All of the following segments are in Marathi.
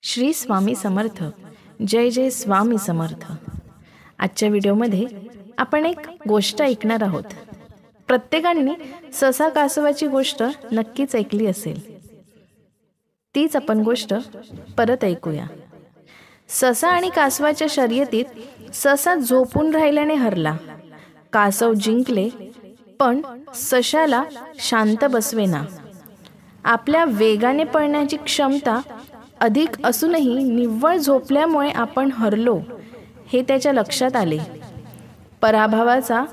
श्री स्वामी समर्थ. जय जय स्वामी समर्थ. आजच्या व्हिडिओमध्ये आपण एक गोष्ट ऐकणार आहोत. प्रत्येकाने ससा कासवाची गोष्ट नक्कीच ऐकली असेल. तीच आपण गोष्ट परत ऐकूया. ससा आणि कासवाच्या शर्यतीत ससा झोपून राहिल्याने हरला. कासव जिंकले, पण सशाला शांत बसवेना. आपल्या वेगाने पळण्याची क्षमता अधिक असूनही निव्वळ झोपल्यामुळे आपण हरलो हे त्याच्या लक्षात आले. पराभवाचा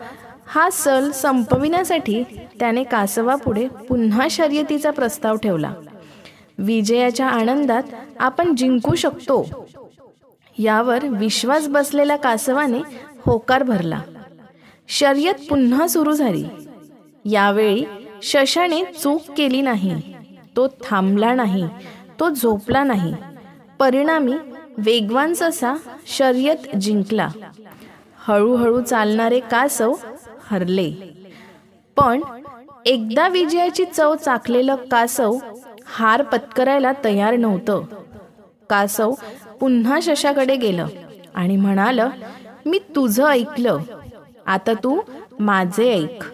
हा सल संपविण्यासाठी त्याने कासवापुढे पुन्हा शर्यतीचा प्रस्ताव ठेवला. विजयाच्या आनंदात आपण जिंकू शकतो यावर विश्वास बसलेल्या कासवाने होकार भरला. शर्यत पुन्हा सुरू झाली. यावेळी शशाने चूक केली नाही. तो थांबला नाही, तो झोपला नाही. परिणामी वेगवान ससा शर्यत जिंकला. हळूहळू चालणारे कासव हरले. पण एकदा विजयाची चव चाखलेलं कासव हार पत्करायला तयार नव्हतं. कासव पुन्हा शशाकडे गेलं आणि म्हणालं, मी तुझं ऐकलं, आता तू माझे ऐक.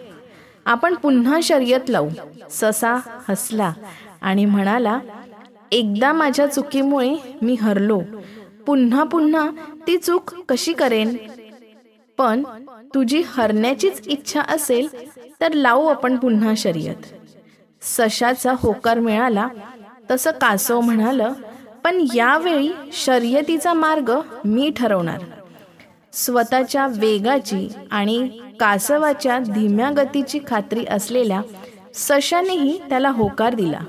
आपण पुन्हा शर्यत लावू. ससा हसला आणि म्हणाला, एकदा माझ्या चुकीमुळे मी हरलो, पुन्हा पुन्हा ती चूक कशी करेन? पण तुझी हरण्याचीच इच्छा असेल तर लावू आपण पुन्हा शर्यत. सशाचा होकार मिळाला तसं कासव म्हणालं, पण यावेळी शर्यतीचा मार्ग मी ठरवणार. स्वतःच्या वेगाची आणि कासवाच्या धीम्या गतीची खात्री असलेल्या सशानेही त्याला होकार दिला.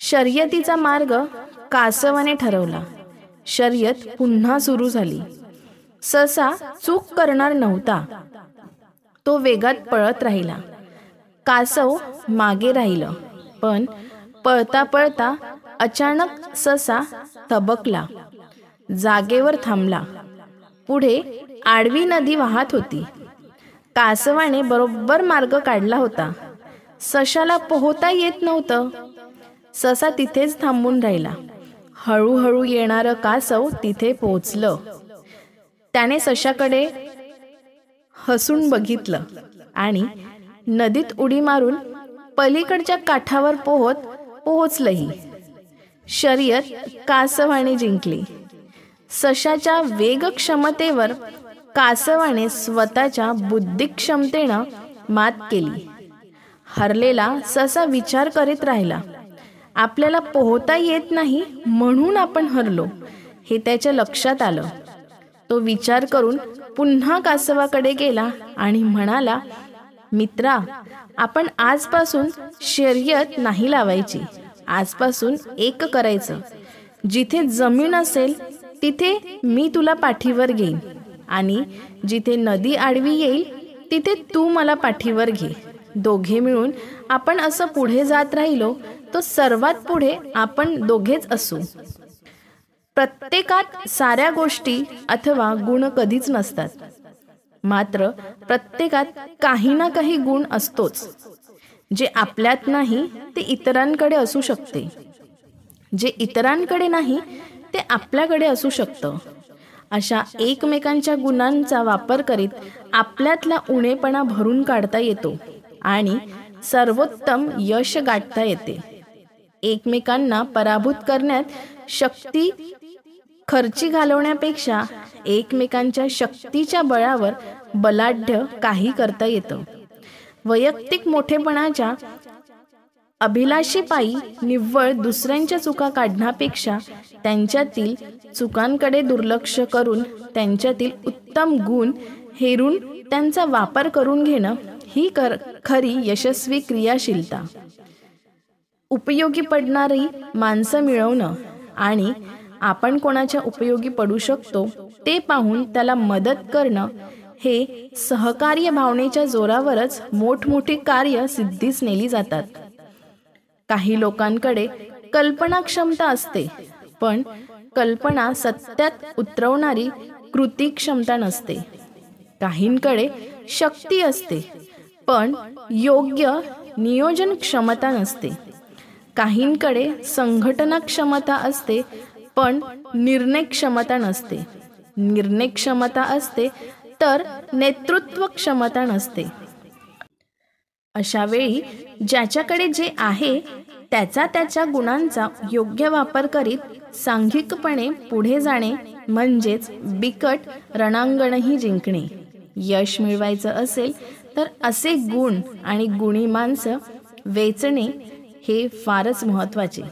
शर्यतीचा मार्ग कासवाने ठरवला. शर्यत पुन्हा सुरू झाली. ससा चूक करणार नव्हता. तो वेगात पळत राहिला. कासव मागे राहिलं. पण पळता पळता अचानक ससा थबकला. जागेवर थांबला. पुढे आडवी नदी वाहत होती. कासवाने बरोबर मार्ग काढला होता. सशाला पोहता येत नव्हतं. ससा तिथेच थांबून राहिला. हळूहळू येणारं कासव तिथे पोहोचलं. त्याने सशाकडे हसून बघितलं आणि नदीत उडी मारून पलीकडच्या काठावर पोहोचलंही. शर्यत कासवाने जिंकली. सशाच्या वेग क्षमतेवर कासवाने स्वतःच्या बुद्धिक्षमतेनं मात केली. हरलेला ससा विचार करीत राहिला. आपल्याला पोहता येत नाही म्हणून आपण हरलो हे त्याच्या लक्षात आलं. तो विचार करून पुन्हा कासवाकडे गेला आणि म्हणाला, मित्रा, आपण आजपासून शर्यत नाही लावायची. आजपासून एक करायचं. जिथे जमीन असेल तिथे मी तुला पाठीवर घेईन आणि जिथे नदी आडवी येईल तिथे तू मला पाठीवर घे. दोघे मिळून आपण असं पुढे जात राहिलो तो सर्वात पुढे आपण दोघेच असू. प्रत्येकात साऱ्या गोष्टी अथवा गुण कधीच नसतात. मात्र प्रत्येकात काही ना काही गुण असतोच. जे आपल्यात नाही ते इतरांकडे असू शकते. जे इतरांकडे नाही ते आपल्याकडे असू शकतं. अशा एकमेकांच्या गुणांचा वापर करीत आपल्यातला उणेपणा भरून काढता येतो आणि सर्वोत्तम यश गाठता येते. एकमेकांना पराभूत करण्यात शक्ती खर्ची घालवण्यापेक्षा एकमेकांच्या शक्तीच्या बळावर बलाढ्य काही करता येतं. वैयक्तिक मोठेपणाच्या अभिलाषेपायी निव्वळ दुसऱ्यांच्या चुका काढण्यापेक्षा त्यांच्यातील चुकांकडे दुर्लक्ष करून त्यांच्यातील उत्तम गुण हेरून त्यांचा वापर करून घेणं ही खरी यशस्वी क्रियाशीलता. उपयोगी पडणारी माणसं मिळवणं आणि आपण कोणाच्या उपयोगी पडू शकतो ते पाहून त्याला मदत करणं हे सहकार्य भावनेच्या जोरावरच मोठमोठी कार्य सिद्धीस नेली जातात. काही लोकांकडे कल्पना क्षमता असते, पण कल्पना सत्यात उतरवणारी कृती क्षमता नसते. काहींकडे शक्ती असते, पण योग्य नियोजन क्षमता नसते. काहींकडे संघटना क्षमता असते, पण निर्णय क्षमता नसते. निर्णय क्षमता असते तर नेतृत्व क्षमता नसते. अशा वेळी ज्याच्याकडे जे आहे त्याच्या गुणांचा योग्य वापर करीत सांघिकपणे पुढे जाणे म्हणजेच बिकट रणांगणही जिंकणे. यश मिळवायचं असेल तर असे गुण आणि गुणी माणसं वेचणे हे फारच महत्त्वाचे.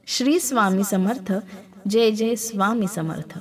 श्री स्वामी समर्थ. जय जय स्वामी समर्थ.